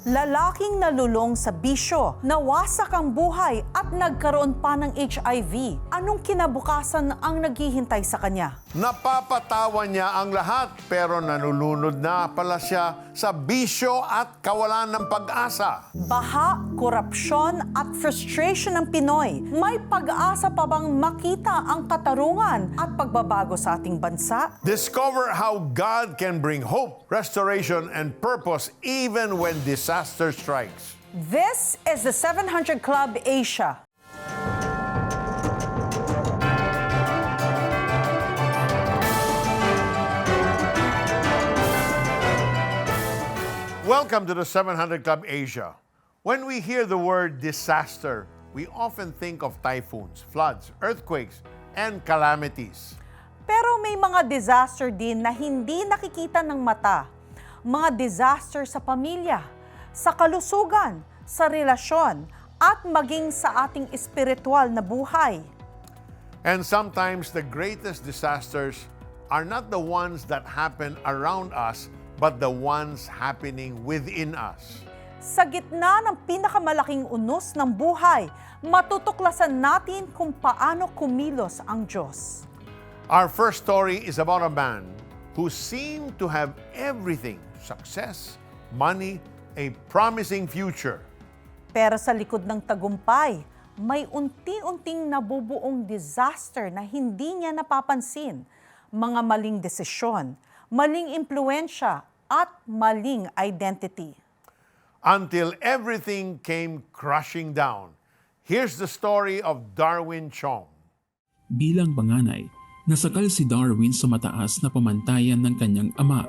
Lalaking nalulong sa bisyo, nawasak ang buhay at nagkaroon pa ng HIV. Anong kinabukasan ang naghihintay sa kanya? Napapatawa niya ang lahat pero nanulunod na pala siya sa bisyo at kawalan ng pag-asa. Baha, korupsyon at frustration ng Pinoy. May pag-asa pa bang makita ang katarungan at pagbabago sa ating bansa? Discover how God can bring hope, restoration, and purpose even when disaster strikes. This is the 700 Club Asia. Welcome to the 700 Club Asia. When we hear the word disaster, we often think of typhoons, floods, earthquakes, and calamities. Pero may mga disaster din na hindi nakikita ng mata. Mga disaster sa pamilya, sa kalusugan, sa relasyon, at maging sa ating espiritual na buhay. And sometimes the greatest disasters are not the ones that happen around us, but the ones happening within us. Sa gitna ng pinakamalaking unos ng buhay, matutuklasan natin kung paano kumilos ang Diyos. Our first story is about a man who seemed to have everything: success, money, a promising future. Pero sa likod ng tagumpay, may unti-unting nabubuong disaster na hindi niya napapansin. Mga maling desisyon, maling impluensya, at maling identity. Until everything came crashing down. Here's the story of Darwin Chong. Bilang panganay, nasakal si Darwin sa mataas na pamantayan ng kanyang ama.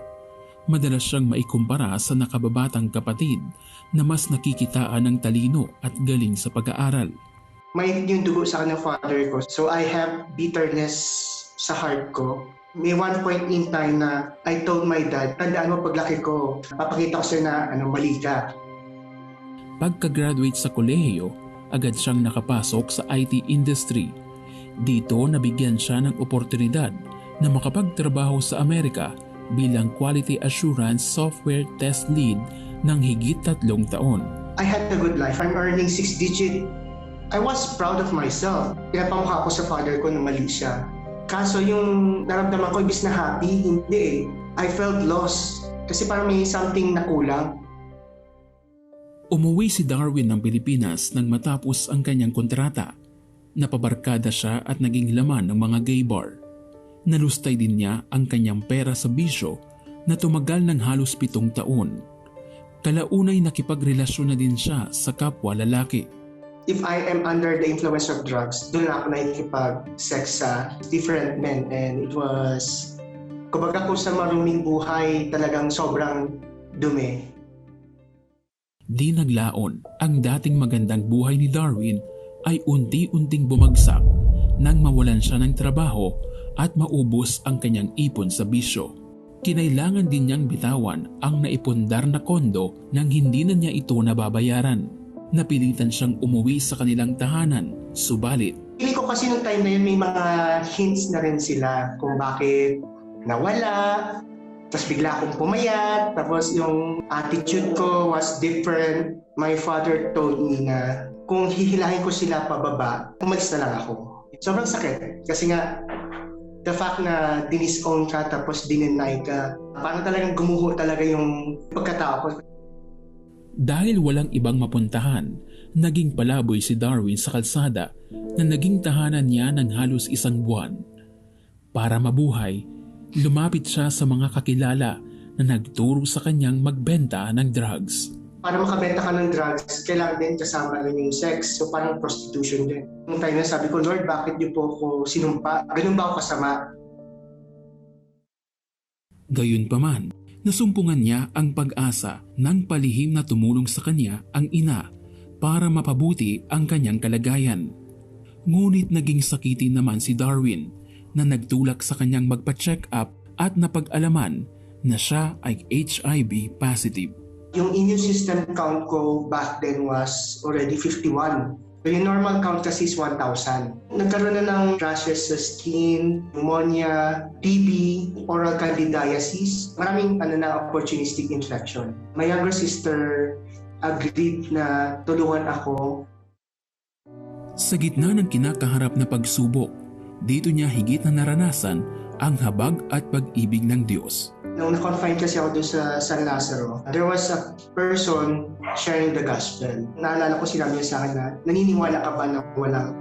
Madalas siyang maikumpara sa nakababatang kapatid na mas nakikitaan ng talino at galing sa pag-aaral. Mainit yung dugo sa akin ng father ko. So I have bitterness sa heart ko. May one point in time na I told my dad, tandaan mo paglaki ko, papakita ko sa'yo na mali ka. Pagka-graduate sa kolehiyo, agad siyang nakapasok sa IT industry. Dito nabigyan siya ng oportunidad na makapagtrabaho sa Amerika bilang Quality Assurance Software Test Lead ng higit 3 taon. I had a good life. I'm earning 6 digit. I was proud of myself. Pinapamukha ko sa father ko na mali siya. Kaso yung naramdaman ko, ibis na happy, hindi eh. I felt lost kasi parang may something na kulang. Umuwi si Darwin ng Pilipinas nang matapos ang kanyang kontrata. Napabarkada siya at naging laman ng mga gay bar. Nalustay din niya ang kanyang pera sa bisyo na tumagal ng halos 7 taon. Kalaunay nakipagrelasyon na din siya sa kapwa lalaki. If I am under the influence of drugs, doon ako nakikipag-sex sa different men. And it was, kumbaga kung sa maruming buhay, talagang sobrang dumi. Di naglaon, ang dating magandang buhay ni Darwin ay unti-unting bumagsak nang mawalan siya ng trabaho at maubos ang kanyang ipon sa bisyo. Kinailangan din niyang bitawan ang naipundar na kondo nang hindi na niya ito nababayaran. Napilitan siyang umuwi sa kanilang tahanan, subalit Pili ko kasi nung time na yun, may mga hints na rin sila kung bakit nawala, tapos bigla akong pumayat, tapos yung attitude ko was different. My father told me na kung hihilahin ko sila pababa, umalis na lang ako. Sobrang sakit kasi nga, the fact na dinisown ka tapos dinenay ka, parang talagang gumuho talaga yung pagkatao ko. dahil walang ibang mapuntahan, naging palaboy si Darwin sa kalsada na naging tahanan niya ng halos 1 buwan. Para mabuhay, lumapit siya sa mga kakilala na nagturo sa kanyang magbenta ng drugs. Para makabenta ka ng drugs, kailangan din kasama rin yung sex. So parang prostitution din. Nung time na sabi ko, Lord, bakit niyo po ako sinumpa? Ganun ba ako kasama? Gayunpaman, nasumpungan niya ang pag-asa ng palihim na tumulong sa kanya ang ina para mapabuti ang kanyang kalagayan. Ngunit naging sakitin naman si Darwin na nagtulak sa kanyang magpa-check up at napag-alaman na siya ay HIV positive. Yung immune system count ko back then was already 51. So yung normal count kasi is 1,000. Nagkaroon na ng rashes sa skin, pneumonia, TB, oral candidiasis. Maraming opportunistic infection. My younger sister agreed na tulungan ako. Sa gitna ng kinakaharap na pagsubok, dito niya higit na naranasan ang habag at pag-ibig ng Diyos. Nung na-confine kasi ako doon sa San Lazaro, there was a person sharing the gospel. Naalala ko sinabi niya sa akin na, naniniwala ka ba na walang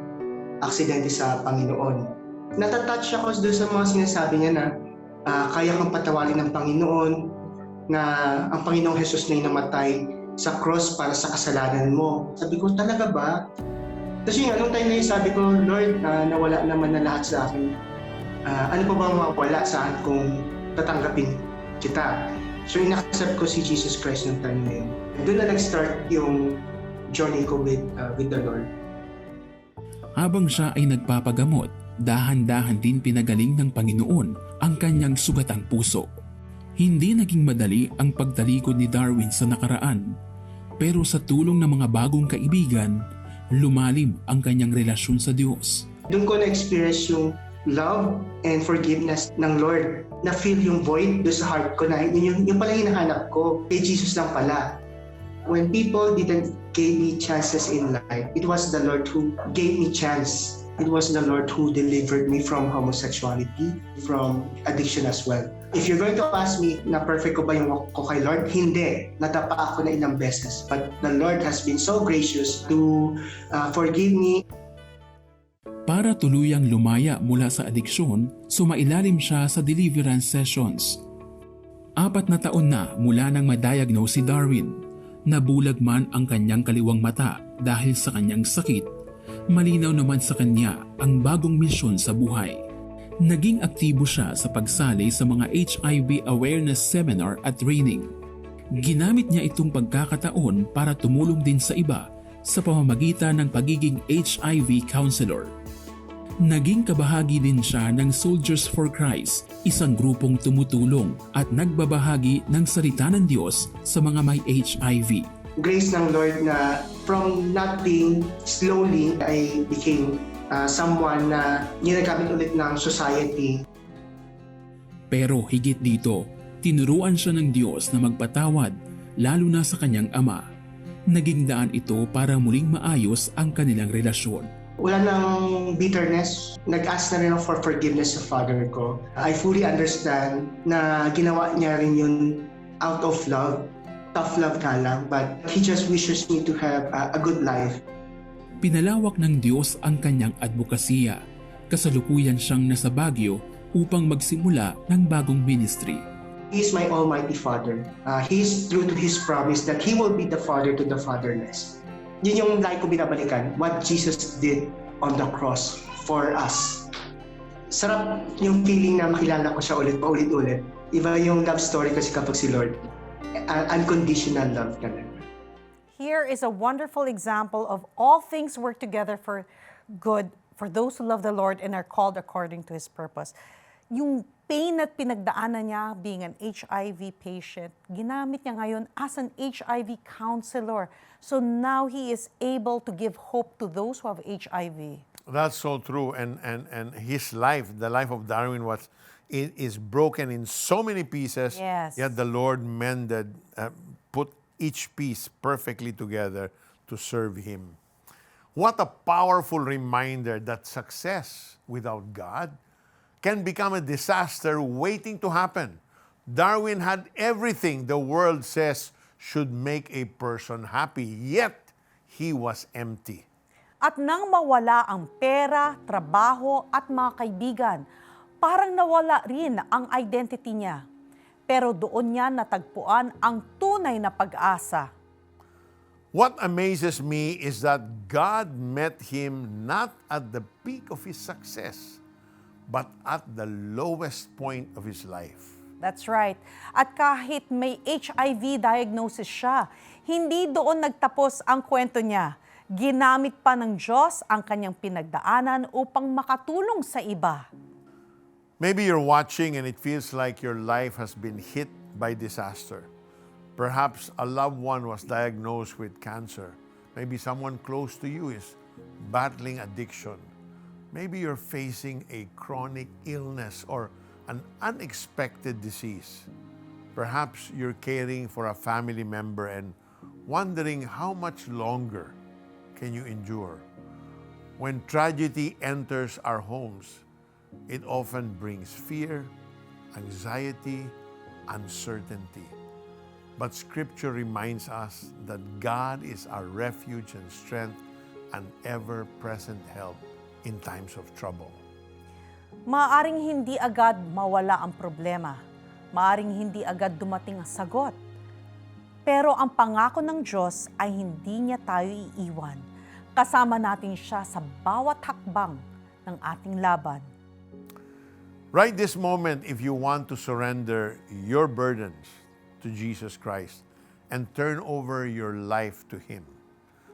aksidente sa Panginoon? Natatouch ako doon sa mga sinasabi niya na kaya kang patawarin ng Panginoon, na ang Panginoong Jesus na namatay sa cross para sa kasalanan mo. Sabi ko, talaga ba? Kasi nung time na yun, sabi ko, Lord, nawala naman na lahat sa akin. Ano pa bang mawala sa akin kung tatanggapin kita? So in-accept ko si Jesus Christ ng time na yun. Doon na nag-start yung journey ko with the Lord. Habang siya ay nagpapagamot, dahan-dahan din pinagaling ng Panginoon ang kanyang sugatang puso. Hindi naging madali ang pagtalikod ni Darwin sa nakaraan, pero sa tulong ng mga bagong kaibigan, lumalim ang kanyang relasyon sa Diyos. Doon ko na-experience yung love and forgiveness ng Lord. Na-feel yung void doon sa heart ko na yung pala hinahanap ko. Kay Jesus lang pala. When people didn't give me chances in life, it was the Lord who gave me chance. It was the Lord who delivered me from homosexuality, from addiction as well. If you're going to ask me na perfect ko ba yung walk ko kay Lord, hindi. Natapa ako na ilang beses. But the Lord has been so gracious to forgive me. Para tuluyang lumaya mula sa adiksyon, sumailalim siya sa deliverance sessions. 4 na taon na mula nang ma-diagnose si Darwin. Nabulag man ang kanyang kaliwang mata dahil sa kanyang sakit, malinaw naman sa kanya ang bagong misyon sa buhay. Naging aktibo siya sa pagsali sa mga HIV awareness seminar at training. Ginamit niya itong pagkakataon para tumulong din sa iba sa pamamagitan ng pagiging HIV counselor. Naging kabahagi din siya ng Soldiers for Christ, isang grupong tumutulong at nagbabahagi ng salita ng Diyos sa mga may HIV. Grace ng Lord na from nothing, slowly, I became someone na ginagamit ulit ng society. Pero higit dito, tinuruan siya ng Diyos na magpatawad, lalo na sa kanyang ama. Naging daan ito para muling maayos ang kanilang relasyon. Wala nang bitterness. Nag-ask na rin ako for forgiveness sa father ko. I fully understand na ginawa niya rin yun out of love. Tough love nga lang, but He just wishes me to have a good life. Pinalawak ng Diyos ang kanyang advokasya. Kasalukuyan siyang nasa Baguio upang magsimula ng bagong ministry. He is my Almighty Father. He is true to His promise that He will be the father to the fatherless. Yun yung lagi ko binabalikan, what Jesus did on the cross for us. Sarap yung feeling na makilala ko siya paulit-ulit. Iba yung love story kasi kapag si Lord. Unconditional love talaga. Here is a wonderful example of all things work together for good for those who love the Lord and are called according to His purpose. Yung pain at pinagdaanan niya being an HIV patient, ginamit niya ngayon as an HIV counselor. So now he is able to give hope to those who have HIV. That's so true. And his life, the life of Darwin is broken in so many pieces. Yes. Yet the Lord mended, put each piece perfectly together to serve Him. What a powerful reminder that success without God can become a disaster waiting to happen. Darwin had everything the world says should make a person happy, yet he was empty. At nang mawala ang pera, trabaho at mga kaibigan, parang nawala rin ang identity niya. Pero doon niya natagpuan ang tunay na pag-asa. What amazes me is that God met him not at the peak of his success, but at the lowest point of his life. That's right. At kahit may HIV diagnosis siya, hindi doon nagtapos ang kwento niya. Ginamit pa ng Diyos ang kanyang pinagdaanan upang makatulong sa iba. Maybe you're watching and it feels like your life has been hit by disaster. Perhaps a loved one was diagnosed with cancer. Maybe someone close to you is battling addiction. Maybe you're facing a chronic illness or an unexpected disease. Perhaps you're caring for a family member and wondering how much longer can you endure. When tragedy enters our homes, it often brings fear, anxiety, uncertainty. But Scripture reminds us that God is our refuge and strength, an ever-present help in times of trouble. Maaring hindi agad mawala ang problema. Maaring hindi agad dumating ang sagot. Pero ang pangako ng Diyos ay hindi niya tayo iiwan. Kasama natin siya sa bawat hakbang ng ating laban. Right this moment, if you want to surrender your burdens to Jesus Christ and turn over your life to Him,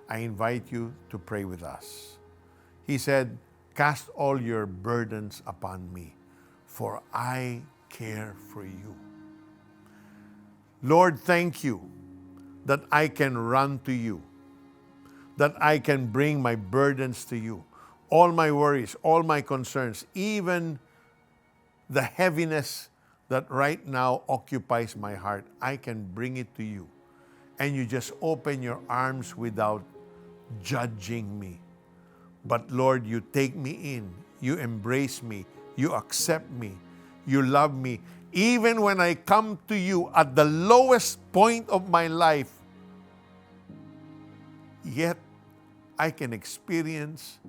I invite you to pray with us. He said, "Cast all your burdens upon me, for I care for you." Lord, thank you that I can run to you, that I can bring my burdens to you, all my worries, all my concerns, even the heaviness that right now occupies my heart, I can bring it to you. And you just open your arms without judging me. But Lord, you take me in, you embrace me, you accept me, you love me. Even when I come to you at the lowest point of my life, yet I can experience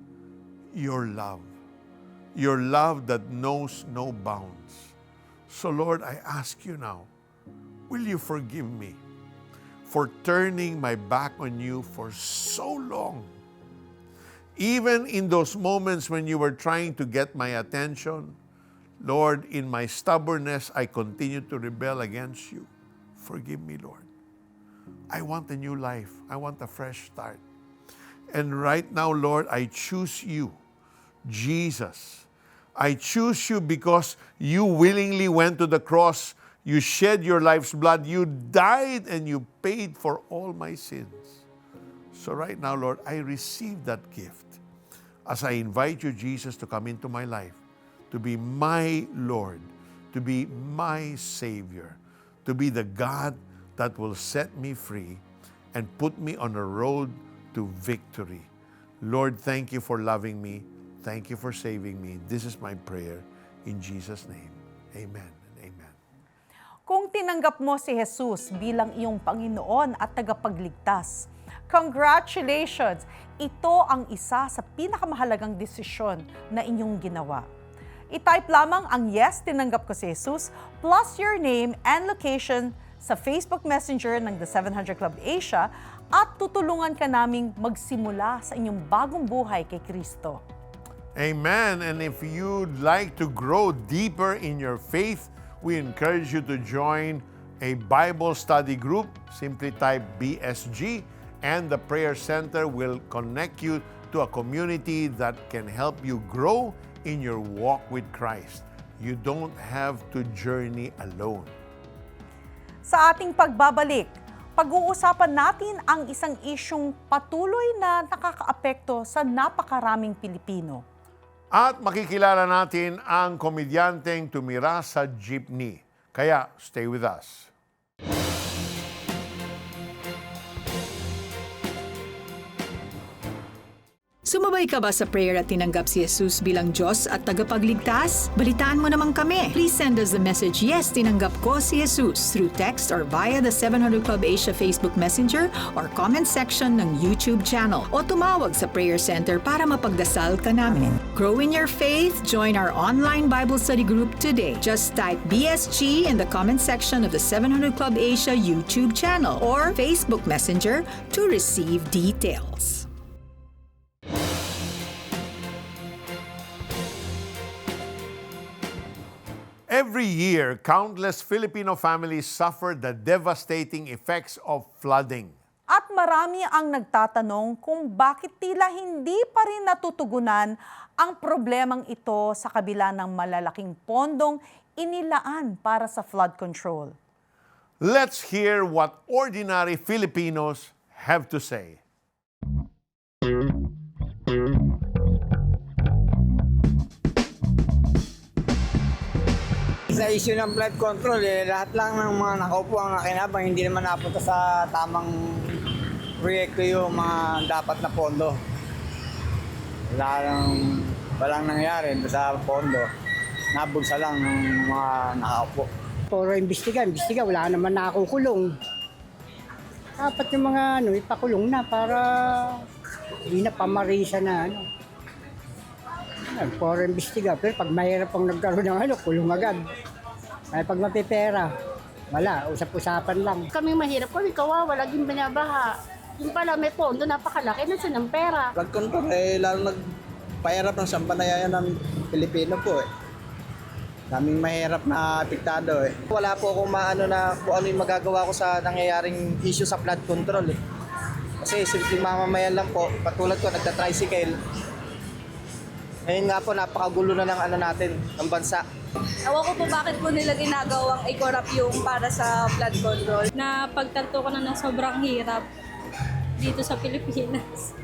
your love that knows no bounds. So Lord, I ask you now, will you forgive me for turning my back on you for so long? Even in those moments when you were trying to get my attention, Lord, in my stubbornness, I continue to rebel against you. Forgive me, Lord. I want a new life. I want a fresh start. And right now, Lord, I choose you, Jesus. I choose you because you willingly went to the cross. You shed your life's blood. You died and you paid for all my sins. So right now, Lord, I receive that gift as I invite you, Jesus, to come into my life, to be my Lord, to be my Savior, to be the God that will set me free and put me on a road to victory. Lord, thank you for loving me. Thank you for saving me. This is my prayer in Jesus' name. Amen and amen. Kung tinanggap mo si Jesus bilang iyong Panginoon at tagapagligtas, congratulations! Ito ang isa sa pinakamahalagang desisyon na inyong ginawa. I-type lamang ang yes, tinanggap ko si Jesus, plus your name and location sa Facebook Messenger ng The 700 Club Asia at tutulungan ka naming magsimula sa inyong bagong buhay kay Kristo. Amen. And if you'd like to grow deeper in your faith, we encourage you to join a Bible study group. Simply type BSG and the Prayer Center will connect you to a community that can help you grow in your walk with Christ. You don't have to journey alone. Sa ating pagbabalik, pag-uusapan natin ang isang isyung patuloy na nakakaapekto sa napakaraming Pilipino. At makikilala natin ang komedyanteng tumira sa jeepney. Kaya, stay with us. Sumabay ka ba sa prayer at tinanggap si Jesus bilang Diyos at tagapagligtas? Balitaan mo naman kami. Please send us the message, "Yes, tinanggap ko si Jesus" through text or via the 700 Club Asia Facebook Messenger or comment section ng YouTube channel. O tumawag sa Prayer Center para mapagdasal ka namin. Grow in your faith. Join our online Bible study group today. Just type BSG in the comment section of the 700 Club Asia YouTube channel or Facebook Messenger to receive details. Every year, countless Filipino families suffer the devastating effects of flooding. At marami ang nagtatanong kung bakit tila hindi pa rin natutugunan ang problemang ito sa kabila ng malalaking pondong inilaan para sa flood control. Let's hear what ordinary Filipinos have to say. Sa issue ng flood control, lahat lang ng mga nakaupo ang nakinabang, hindi naman napunta sa tamang proyekto yung mga dapat na pondo. Walang nangyari sa pondo. Nabulsa lang ng mga nakaupo. Puro imbestiga, wala naman nakukulong. Dapat yung mga ipakulong na para hindi na pamarisa na Puro imbestiga, pero pag mahirap pang nagkaroon ng kulong agad. Ay pag mapipera, wala, usap-usapan lang. Kami mahirap, kami kawawa, laging binabaha. Yung pala may pondo, napakalaki na siya ng pera. Flood control, lalo nagpahirap ng sampanayan ng Pilipino po. Daming mahirap na apektado. Wala po akong maano na kung ano yung magagawa ko sa nangyayaring issue sa flood control. Kasi simpleng mamamayan lang po, patulad ko, nagta-tricycle. Ngayon nga po, napakagulo na ng natin, ng bansa. Ewan ko po bakit po nila ginagawang i-corrupt yung para sa flood control. Na pagtanto ko na sobrang hirap dito sa Pilipinas.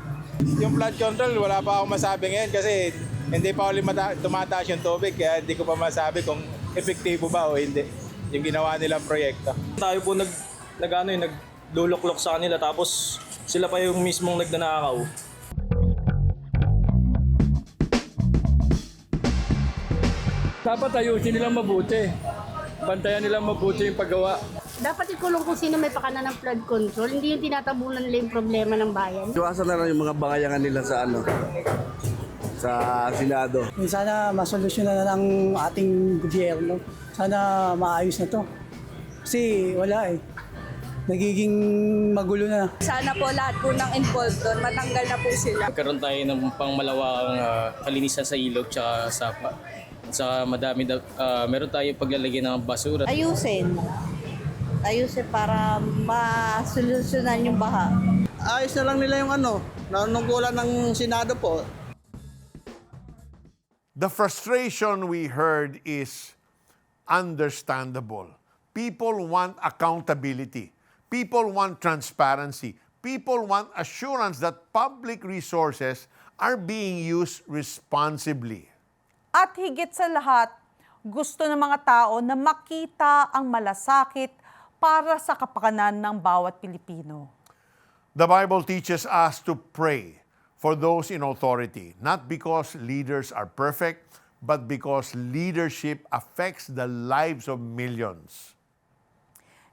Yung flood control, wala pa akong masabi ngayon kasi hindi pa ulit tumataas yung tubig kaya hindi ko pa masabi kung epektibo ba o hindi yung ginawa nilang proyekto. Tayo po nagluluklok sa kanila tapos sila pa yung mismong nagnanakaw. Dapat ayusin nilang mabuti. Bantayan nilang mabuti yung paggawa. Dapat ikulong kung sino may pakana ng flood control, hindi yung tinatabunan nila yung problema ng bayan. Iwasan na lang yung mga bangayangan nila sa Senado. Sana masolusyonan na ng ating gobyerno. Sana maayos na to. Kasi wala nagiging magulo na. Sana po lahat po ng involved doon, matanggal na po sila. Magkaroon tayo ng pangmalawakang kalinisan sa ilog tsaka sa madami meron tayo paglalagay ng basura. Ayusin para masolusyonan yung baha. Ayos na lang nila yung nanungkulan ng Senado po. The frustration we heard is understandable. People want accountability. People want transparency. People want assurance that public resources are being used responsibly. At higit sa lahat, gusto ng mga tao na makita ang malasakit para sa kapakanan ng bawat Pilipino. The Bible teaches us to pray for those in authority, not because leaders are perfect, but because leadership affects the lives of millions.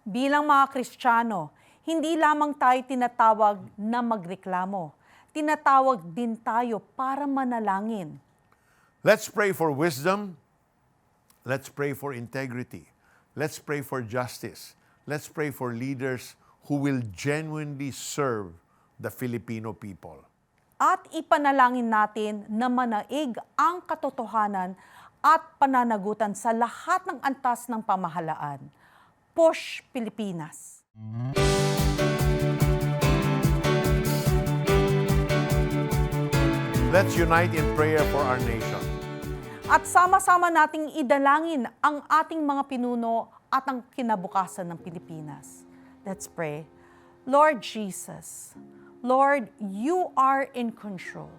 Bilang mga Kristiyano, hindi lamang tayo tinatawag na magreklamo. Tinatawag din tayo para manalangin. Let's pray for wisdom. Let's pray for integrity. Let's pray for justice. Let's pray for leaders who will genuinely serve the Filipino people. At ipanalangin natin na manaig ang katotohanan at pananagutan sa lahat ng antas ng pamahalaan. Push Pilipinas! Let's unite in prayer for our nation. At sama-sama nating idalangin ang ating mga pinuno at ang kinabukasan ng Pilipinas. Let's pray. Lord Jesus, Lord, you are in control.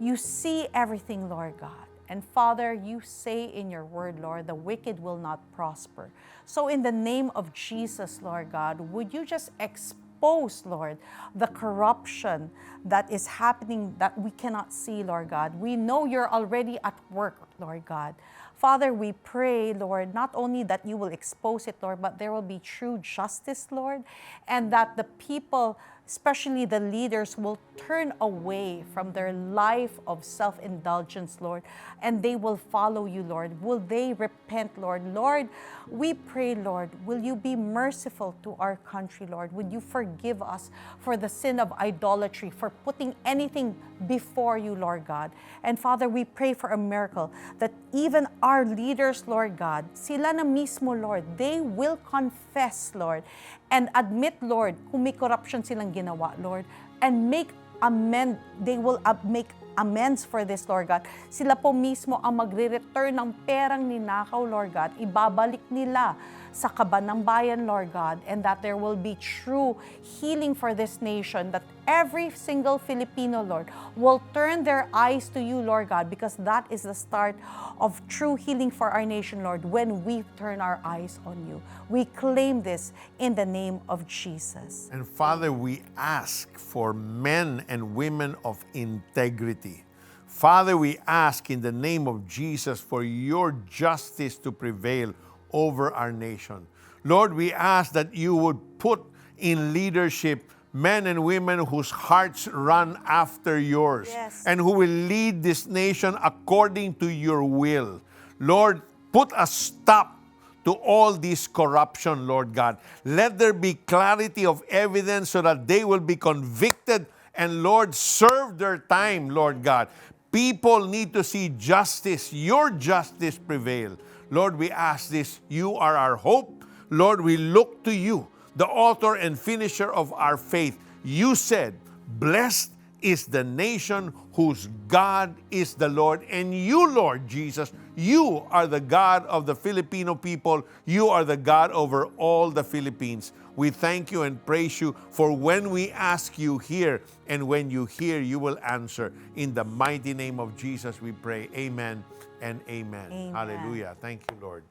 You see everything, Lord God. And Father, you say in your word, Lord, the wicked will not prosper. So in the name of Jesus, Lord God, would you just expose, Lord, the corruption that is happening that we cannot see, Lord God. We know you're already at work, Lord God. Father, we pray, Lord, not only that you will expose it, Lord, but there will be true justice, Lord, and that the people, especially the leaders, will turn away from their life of self-indulgence, Lord, and they will follow you, Lord. Will they repent, Lord? Lord, we pray, Lord, will you be merciful to our country, Lord? Would you forgive us for the sin of idolatry, for putting anything before you, Lord God? And Father, we pray for a miracle that even our leaders, Lord God, sila na mismo, Lord, they will confess, Lord, and admit, Lord, kung may corruption silang ginawa, Lord, and make amend, they will make amends for this, Lord God. Sila po mismo ang magre-return ng perang ninakaw, Lord God. Ibabalik nila sa kaban ng bayan, Lord God, and that there will be true healing for this nation, that every single Filipino, Lord, will turn their eyes to you, Lord God, because that is the start of true healing for our nation, Lord, when we turn our eyes on you. We claim this in the name of Jesus. And Father, we ask for men and women of integrity. Father, we ask in the name of Jesus for your justice to prevail over our nation. Lord, we ask that you would put in leadership men and women whose hearts run after yours, Yes. and who will lead this nation according to your will. Lord, put a stop to all this corruption, Lord God. Let there be clarity of evidence so that they will be convicted and, Lord, serve their time, Lord God. People need to see justice, your justice prevail. Lord, we ask this. You are our hope. Lord, we look to you, the author and finisher of our faith. You said, blessed is the nation whose God is the Lord. And you, Lord Jesus, you are the God of the Filipino people. You are the God over all the Philippines. We thank you and praise you for when we ask you here, and when you hear, you will answer. In the mighty name of Jesus we pray. Amen and amen. Amen. Hallelujah. Thank you, Lord.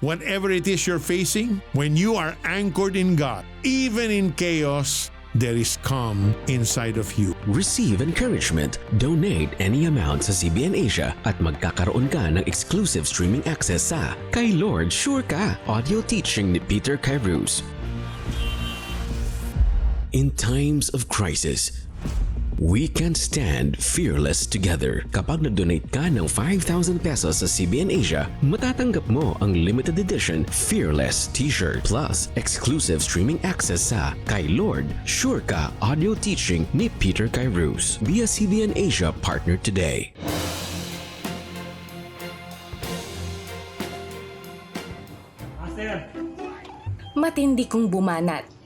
Whatever it is you're facing, when you are anchored in God, even in chaos, there is calm inside of you. Receive encouragement. Donate any amount sa CBN Asia at magkakaroon ka ng exclusive streaming access sa Kay Lord Sure Ka audio teaching ni Peter Kairos. In times of crisis, we can stand fearless together. Kapag nag-donate ka ng 5,000 pesos sa CBN Asia, matatanggap mo ang limited edition Fearless t-shirt plus exclusive streaming access sa Kay Lord Sure Ka audio teaching ni Peter Kairos. Be a CBN Asia partner today. Matindi kong bumanat.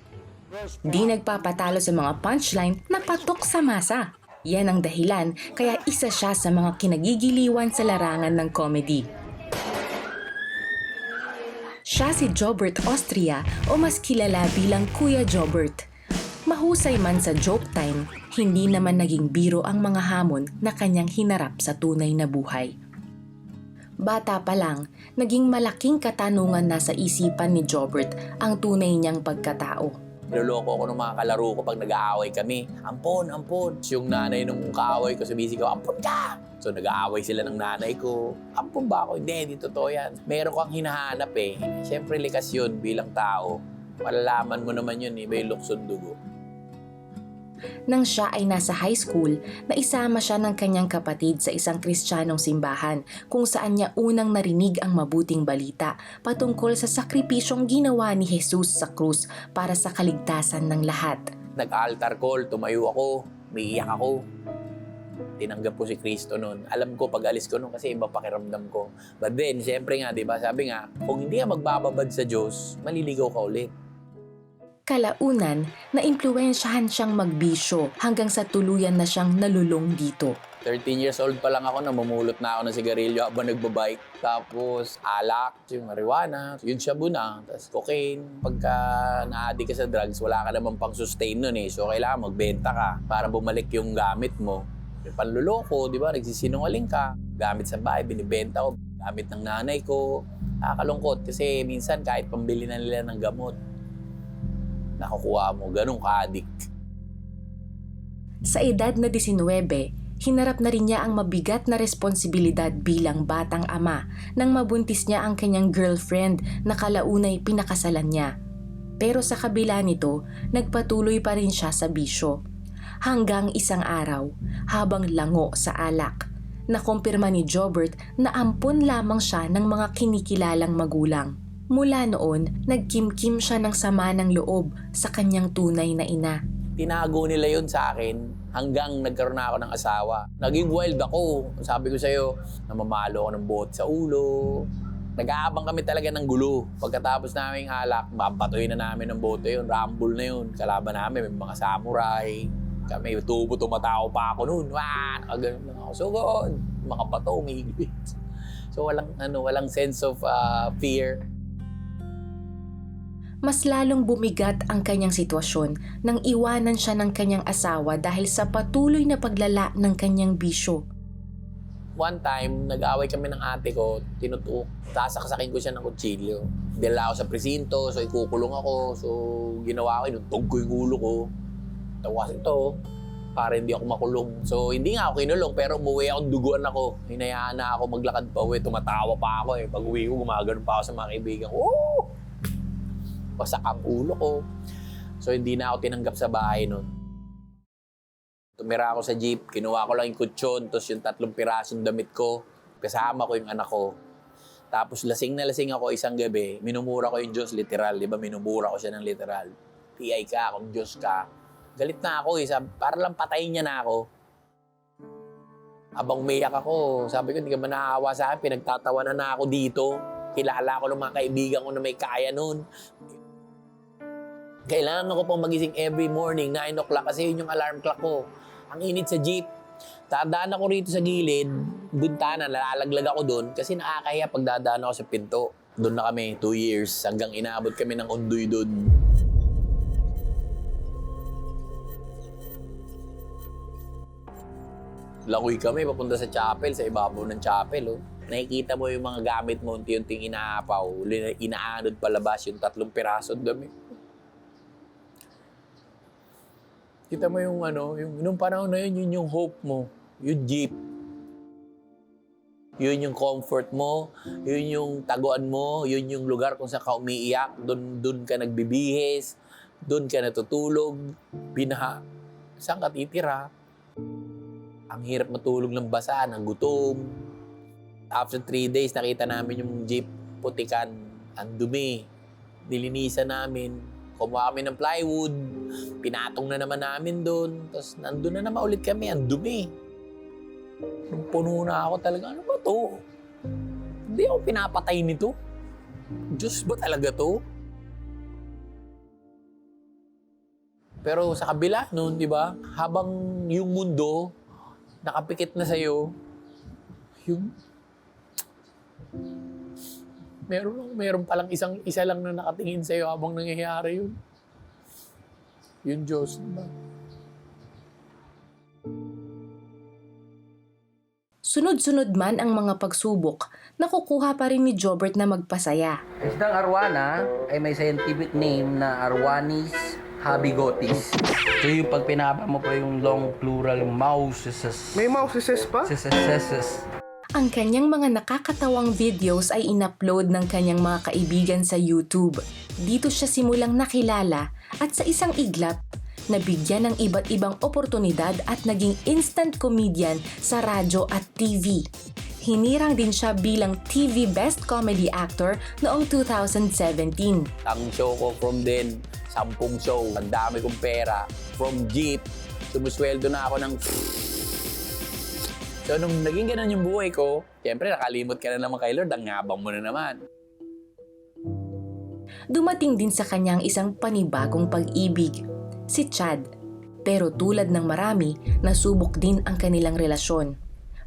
Di nagpapatalo sa mga punchline na patok sa masa. Yan ang dahilan kaya isa siya sa mga kinagigiliwan sa larangan ng comedy. Siya si Jobert Austria o mas kilala bilang Kuya Jobert. Mahusay man sa joke time, hindi naman naging biro ang mga hamon na kanyang hinarap sa tunay na buhay. Bata pa lang, naging malaking katanungan na sa isipan ni Jobert ang tunay niyang pagkatao. Niloloko ako ng mga kalaro ko pag nag-aaway kami. Ampon, ampon. Yung nanay nung kaaway ko sumisigaw, ampon ka! So nag-aaway sila ng nanay ko. Ampon ba ako? Hindi totoo yan. Meron kang hinahanap eh. Siyempre likas yun bilang tao. Malalaman mo naman yun eh, may luksong dugo. Nang siya ay nasa high school, naisama siya ng kanyang kapatid sa isang Kristiyanong simbahan kung saan niya unang narinig ang mabuting balita patungkol sa sakripisyong ginawa ni Jesus sa krus para sa kaligtasan ng lahat. Nag-altar call, tumayo ako, umiiyak ako. Tinanggap ko si Kristo noon. Alam ko pag alis ko noon kasi iba pakiramdam ko. But then, siyempre nga, diba, sabi nga, kung hindi ka magbababad sa Diyos, maliligaw ka ulit. Kalaunan, naimpluwensyahan siyang magbisyo hanggang sa tuluyan na siyang nalulong dito. 13 years old pa lang ako, namumulot na ako ng sigarilyo habang nagbabike. Tapos alak, yung marijuana, yung shabu na, tapos cocaine. Pagka na-addict ka sa drugs, wala ka naman pang sustain nun eh. So kailangan magbenta ka para bumalik yung gamit mo. Yung panluloko, di ba? Nagsisinungaling ka. Gamit sa bahay, binibenta ko. Gamit ng nanay ko. Nakakalungkot kasi minsan kahit pambili na nila ng gamot, nakukuha mo, ganun ka-addict. Sa edad na 19, hinarap na rin niya ang mabigat na responsibilidad bilang batang ama nang mabuntis niya ang kanyang girlfriend na kalaunay pinakasalan niya. Pero sa kabila nito, nagpatuloy pa rin siya sa bisyo. Hanggang isang araw, habang lango sa alak, nakumpirma ni Jobert na ampun lamang siya ng mga kinikilalang magulang. Mula noon, nagkimkim siya ng sama ng loob sa kanyang tunay na ina. Tinago nila yun sa akin hanggang nagkaroon na ako ng asawa. Naging wild ako. Sabi ko sa'yo, namamalo ako ng buhot sa ulo, Nag-aabang kami talaga ng gulo. Pagkatapos namin alak, babatuhin na namin ng bote yun. Rumble na yun. Kalaban namin, may mga samurai. Kami, tumatawa pa ako noon. Nakaganon lang ako. So, good. Mga bato, umigit. So, walang sense of fear. Mas lalong bumigat ang kanyang sitwasyon nang iwanan siya ng kanyang asawa dahil sa patuloy na paglala ng kanyang bisyo. One time, nag-away kami ng ate ko, sasaksakin ko siya ng kutsilyo. Dala ako sa presinto, so ikukulong ako. So, ginawa ko, inutog ko yung ulo ko. Tawas ito, para hindi ako makulong. So, hindi nga ako kinulong, pero umuwi ako, duguan ako. Hinayaan na ako maglakad pa uwi, tumatawa pa ako eh. Pag uwi ko, gumagano pa ako sa mga kaibigan ko. Woo! Wasak ang ulo ko. So, hindi na ako tinanggap sa bahay nun. Tumira ako sa jeep, kinuha ko lang yung kutsyon, tapos yung 3 pirasong damit ko, kasama ko yung anak ko. Tapos lasing na lasing ako isang gabi, minumura ko yung Diyos literal, di ba? Minumura ko siya ng literal. PI ka, kung Diyos ka. Galit na ako eh, para lang patayin niya na ako. Habang umiyak ako, sabi ko, hindi ka ba naawa sa akin, pinagtatawanan na ako dito. Kilala ko ng mga kaibigan ko na may kaya nun. Kailangan ko pong magising every morning, 9 o'clock, kasi yun yung alarm clock ko. Ang init sa jeep. Dadaan ako rito sa gilid, buntanan, nalalaglag ako doon, kasi nakakahiya pag dadaan ako sa pinto. Doon na kami, 2 years, hanggang inaabot kami ng undoy doon. Langoy kami, papunta sa chapel, sa ibabaw ng chapel. Oh. Nakikita mo yung mga gamit mo, unti-unting inaapaw, inaanod palabas yung 3 pirasong damit. Kita mo yung nung panahon na yun, yun yung hope mo, yung jeep. Yun yung comfort mo, yun yung taguan mo, yun yung lugar kung saan ka umiiyak, doon ka nagbibihis, doon ka natutulog, binaha. Saan ka titira? Ang hirap matulog ng basa, ng gutom. After 3 days, nakita namin yung jeep, putikan, ang dumi. Nilinisan namin. Kumuha kami ng plywood, pinatong na naman namin doon. Tapos nandun na naman ulit kami, ang dumi. Puno na ako talaga, ano ba to? Hindi ako pinapatay nito. Diyos ba talaga to? Pero sa kabila noon, di ba? Habang yung mundo nakapikit na sa'yo, yung meron palang isa lang na nakatingin sa'yo habang nangyayari yun. Yung Diyos, diba? Sunod-sunod man ang mga pagsubok, nakukuha pa rin ni Jobert na magpasaya. Isdang arwana ay may scientific name na Arwanis habigotis. So yung pag pinapa mo pa yung long plural, mouses. May mouses pa? Ang kanyang mga nakakatawang videos ay in-upload ng kanyang mga kaibigan sa YouTube. Dito siya simulang nakilala at sa isang iglap, nabigyan ng iba't ibang oportunidad at naging instant comedian sa radyo at TV. Hinirang din siya bilang TV Best Comedy Actor noong 2017. Ang show ko from then, 10 show, ang dami kong pera. From jeep, sumusweldo na ako ng... So, nung naging ganun yung buhay ko, siyempre nakalimot ka na naman kay Lord, ang ngabang mo na naman. Dumating din sa kanyang isang panibagong pag-ibig, si Chad. Pero tulad ng marami, nasubok din ang kanilang relasyon.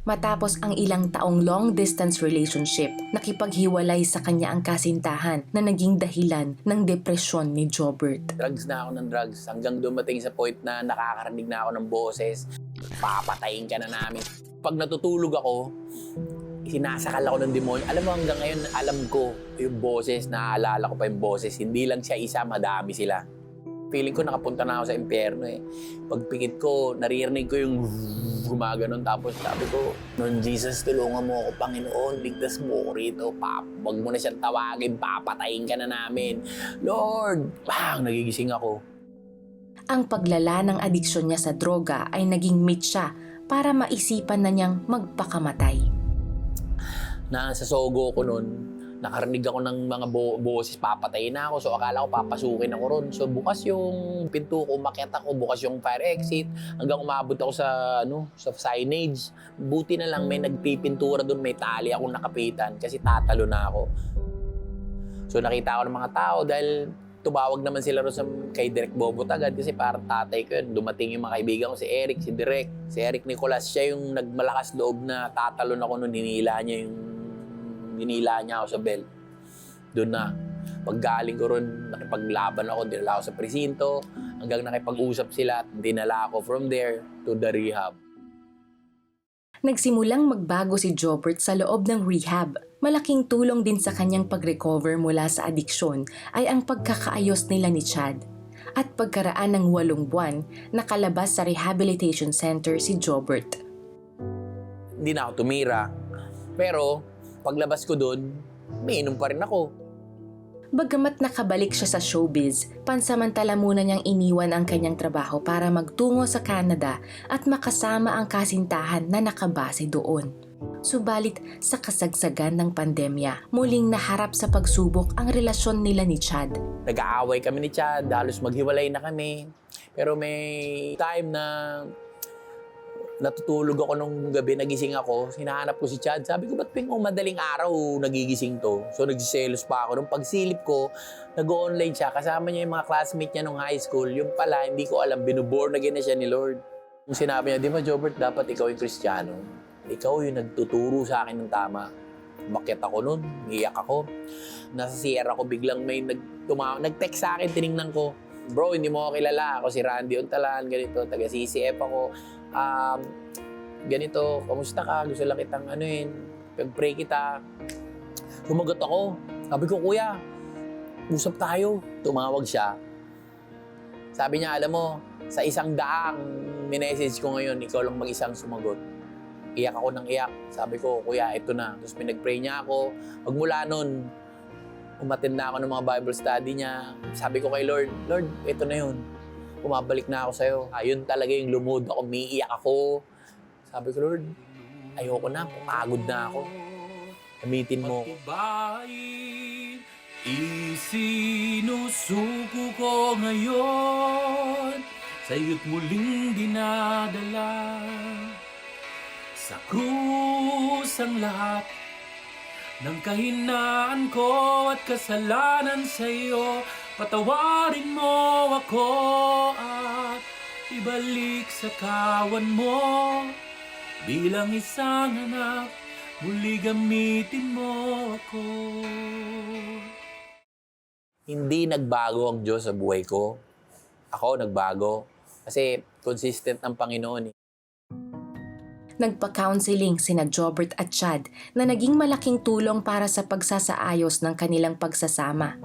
Matapos ang ilang taong long-distance relationship, nakipaghiwalay sa kanya ang kasintahan na naging dahilan ng depresyon ni Jobert. Drugs na ako ng drugs hanggang dumating sa point na nakakarinig na ako ng boses. Papatayin ka na namin. Pag natutulog ako, sinasakal ako ng demonyo. Alam mo, hanggang ngayon, alam ko yung boses, naaalala ko pa yung boses. Hindi lang siya isa, madami sila. Feeling ko nakapunta na ako sa impyerno eh. Pagpikit ko, naririnig ko yung gumaganon. Tapos sabi ko, Lord Jesus, tulungan mo ako, Panginoon. Ligtas mo ako rito. Wag mo na siyang tawagin. Papatayin ka na namin. Lord! Bang! Nagigising ako. Ang paglala ng adiksyon niya sa droga ay naging meet siya para maisipan na niyang magpakamatay. Nasa sogo ko nun, nakarinig ako ng mga boses, papatayin na ako. So akala ko papasukin ako ron. So bukas yung pinto ko, umakyat ako, bukas yung fire exit, hanggang umabot ako sa signage. Buti na lang may nagpipintura doon, may tali akong nakapitan kasi tatalo na ako. So nakita ko ng mga tao dahil tumawag naman sila ron kay Direk Bobo Tagad kasi parang tatay ko yun. Dumating yung mga kaibigan ko, si Eric, si Direk, si Eric Nicolas, siya yung nagmalakas loob na tatalon ako nung hinila niya ako sa bell. Doon na. Paggaling ko ron, nakipaglaban ako, dinala ako sa presinto, hanggang nakipag-usap sila at dinala ako from there to the rehab. Nagsimulang magbago si Jobert sa loob ng rehab. Malaking tulong din sa kanyang pag-recover mula sa adiksyon ay ang pagkakaayos nila ni Chad. At pagkaraan ng 8 buwan, nakalabas sa rehabilitation center si Jobert. Hindi na ako tumira. Pero paglabas ko doon, may inom pa rin ako. Bagamat nakabalik siya sa showbiz, pansamantala muna niyang iniwan ang kanyang trabaho para magtungo sa Canada at makasama ang kasintahan na nakabase doon. Subalit sa kasagsagan ng pandemya, muling naharap sa pagsubok ang relasyon nila ni Chad. Nag-aaway kami ni Chad, halos maghiwalay na kami. Pero may time na natutulog ako nung gabi, nagising ako, hinahanap ko si Chad. Sabi ko, ba't madaling araw nagigising to? So nagsiselos pa ako. Nung pagsilip ko, nag-online siya. Kasama niya yung mga classmate niya nung high school. Yung pala, hindi ko alam, binuborn again na siya ni Lord. Nung sinabi niya, di ba Jobert, dapat ikaw yung Kristiyano. Ikaw yung nagtuturo sa akin ng tama. Umakyat ako nun, iyak ako. Nasa CR ako, biglang may nag-text sa akin, tinignan ko. Bro, hindi mo ako kilala. Ako si Randy Untalan, ganito, taga-CCF ako. Ganito, kamusta ka? Gusto lang kitang pag-pray kita. Sumagot ako. Sabi ko, kuya, usap tayo. Tumawag siya. Sabi niya, alam mo, sa 100 minessage ko ngayon, ikaw lang mag-isang sumagot. Iyak ako ng iyak. Sabi ko, kuya, ito na. Tapos pinag-pray niya ako. Magmula nun, umattend na ako ng mga Bible study niya. Sabi ko kay Lord, Lord, ito na yun. Bumabalik na ako sa'yo. Ayun talaga yung lumuhod ako, umiiyak ako. Sabi ko, Lord, ayoko na, pagod na ako. Gamitin mo. Isinusuko ko ngayon, sa'yo't muling dinadala. Sa krus ang lahat ng kahinaan ko at kasalanan sa'yo. Patawarin mo ako at ibalik sa kawan mo. Bilang isang anak, muli gamitin mo ako. Hindi nagbago ang Diyos sa buhay ko. Ako nagbago. Kasi consistent ang Panginoon. Nagpa-counseling sina Jobert at Chad na naging malaking tulong para sa pagsasaayos ng kanilang pagsasama.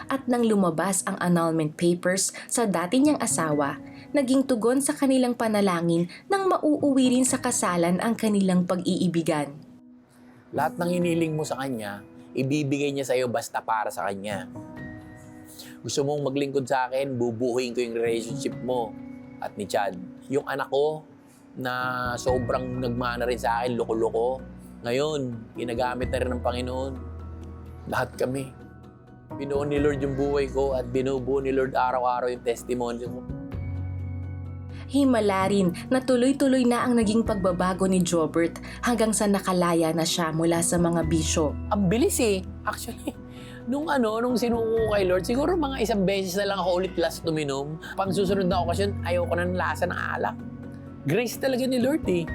At nang lumabas ang annulment papers sa dati niyang asawa, naging tugon sa kanilang panalangin nang mauuwi rin sa kasalan ang kanilang pag-iibigan. Lahat ng hiniling mo sa Kanya, ibibigay niya sa iyo basta para sa Kanya. Gusto mong maglingkod sa akin, bubuhuin ko yung relationship mo at ni Chad. Yung anak ko na sobrang nagmana rin sa akin, loko-loko. Ngayon, ginagamit na rin ng Panginoon. Lahat kami. Binuo ni Lord yung buhay ko at binubuo ni Lord araw-araw yung testimony ko. Himala rin na tuloy-tuloy na ang naging pagbabago ni Jobert hanggang sa nakalaya na siya mula sa mga bisyo. Ang bilis eh. Actually, nung sinuko kay Lord, siguro mga 1 beses na lang ako ulit last uminom. Pang susunod na okasyon, ayoko na ng lasa ng alak. Grace talaga ni Lord eh.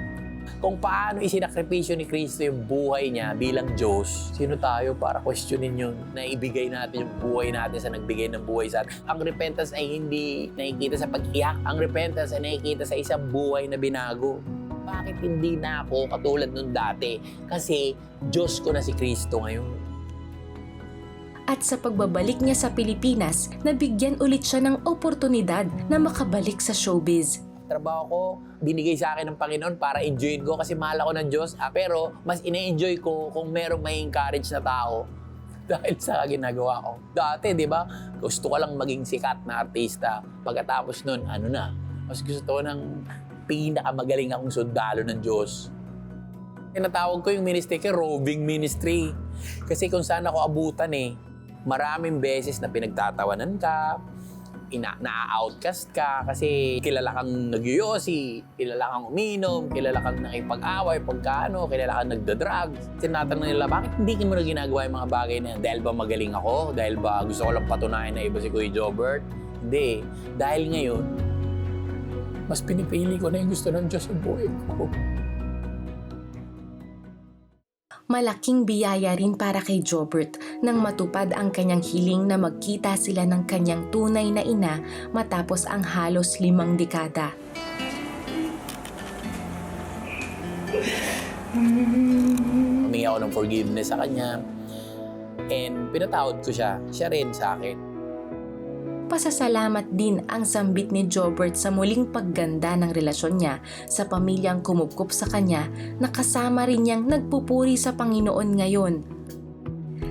Kung paano isinakripisyo ni Kristo yung buhay niya bilang Diyos, sino tayo para questionin yun? Na ibigay natin yung buhay natin sa nagbigay ng buhay sa atin. Ang repentance ay hindi nakikita sa pag-iyak. Ang repentance ay nakikita sa isang buhay na binago. Bakit hindi na ako katulad nung dati? Kasi Diyos ko na si Kristo ngayon. At sa pagbabalik niya sa Pilipinas, nabigyan ulit siya ng oportunidad na makabalik sa showbiz. Trabaho ko, binigay sa akin ng Panginoon para enjoyin ko kasi mahal ako ng Diyos. Pero mas ine-enjoy ko kung merong may encourage na tao dahil sa ginagawa ko. Dati, di ba, gusto ko lang maging sikat na artista. Pagkatapos nun, mas gusto ko ng pinakamagaling akong sundalo ng Diyos. Tinatawag ko yung ministry ko, roving ministry. Kasi kung saan ako abutan maraming beses na pinagtatawanan ka, na-outcast ka kasi kilala kang nagyoyosi, kilala kang uminom, kilala kang nakipag-away, kilala kang nagda-drugs. Tinatanong nila, bakit hindi mo na ginagawa yung mga bagay na yan? Dahil ba magaling ako? Dahil ba gusto ko lang patunayan na iba si Kuya Jobert? Hindi. Dahil ngayon, mas pinipili ko na yung gusto ng Diyos sa buhay ko. Malaking biyaya rin para kay Jobert nang matupad ang kanyang hiling na magkita sila ng kanyang tunay na ina matapos ang halos 5 dekada. Humingi ako ng forgiveness sa kanya and pinatawad ko siya. Siya rin sa akin. Pasasalamat din ang sambit ni Jobert sa muling pagganda ng relasyon niya sa pamilyang kumupkup sa kanya na kasama rin niyang nagpupuri sa Panginoon ngayon.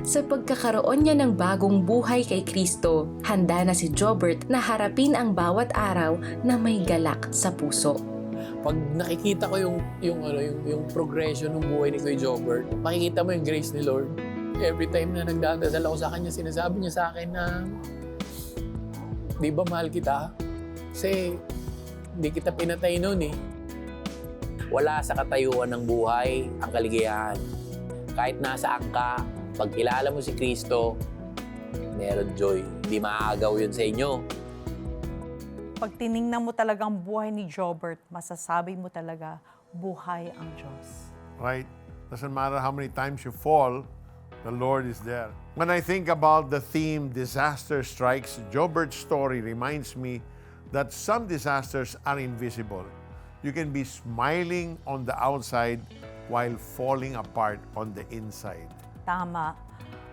Sa pagkakaroon niya ng bagong buhay kay Kristo, handa na si Jobert na harapin ang bawat araw na may galak sa puso. Pag nakikita ko yung progression ng buhay ni Kuya Jobert, makikita mo yung grace ni Lord. Every time na nagdadasal ako sa kanya, sinasabi niya sa akin na, di ba mahal kita? Kasi hindi kita pinatay noon Wala sa katayuan ng buhay ang kaligayahan. Kahit nasaan ka, pag kilala mo si Kristo, meron joy. Hindi maaagaw yun sa inyo. Pag tiningnan mo talagang buhay ni Jobert, masasabi mo talaga, buhay ang Diyos. Right? Doesn't matter how many times you fall, the Lord is there. When I think about the theme, disaster strikes, Jobert's story reminds me that some disasters are invisible. You can be smiling on the outside while falling apart on the inside. Tama.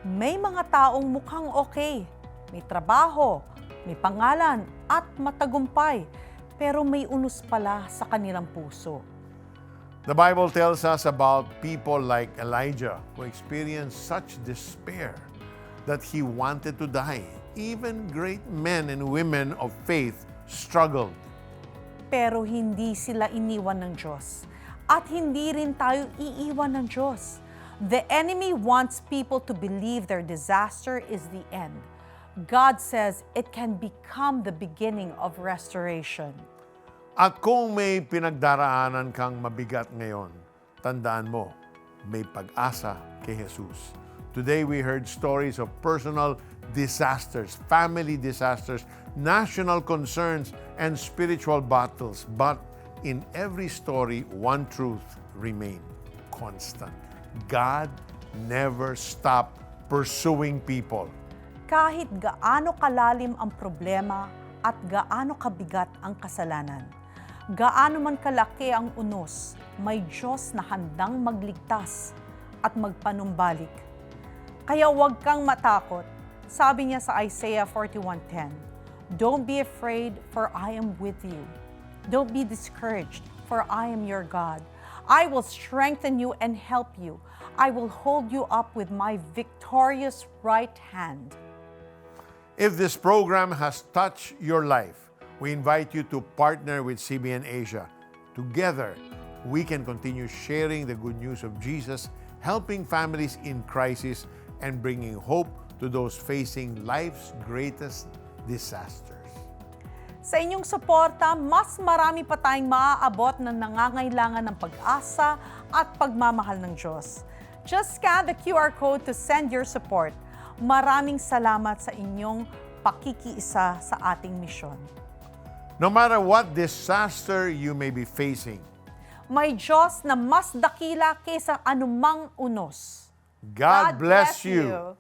May mga taong mukhang okay. May trabaho, may pangalan, at matagumpay. Pero may unos pala sa kanilang puso. The Bible tells us about people like Elijah who experienced such despair that he wanted to die. Even great men and women of faith struggled. Pero hindi sila iniwan ng Diyos. At hindi rin tayo iiwan ng Diyos. The enemy wants people to believe their disaster is the end. God says it can become the beginning of restoration. At kung may pinagdaraanan kang mabigat ngayon, tandaan mo, may pag-asa kay Jesus. Today we heard stories of personal disasters, family disasters, national concerns, and spiritual battles. But in every story, one truth remained constant. God never stopped pursuing people. Kahit gaano kalalim ang problema at gaano kabigat ang kasalanan, gaano man kalaki ang unos, may Diyos na handang magligtas at magpanumbalik. Kaya huwag kang matakot. Sabi niya sa Isaiah 41:10, "Don't be afraid, for I am with you. Don't be discouraged, for I am your God. I will strengthen you and help you. I will hold you up with my victorious right hand." If this program has touched your life, we invite you to partner with CBN Asia. Together, we can continue sharing the good news of Jesus, helping families in crisis, and bringing hope to those facing life's greatest disasters. Sa inyong suporta, mas marami pa tayong maaabot na nangangailangan ng pag-asa at pagmamahal ng Diyos. Just scan the QR code to send your support. Maraming salamat sa inyong pakikiisa sa ating misyon. No matter what disaster you may be facing, may Diyos na mas dakila kaysa anumang unos. God bless you.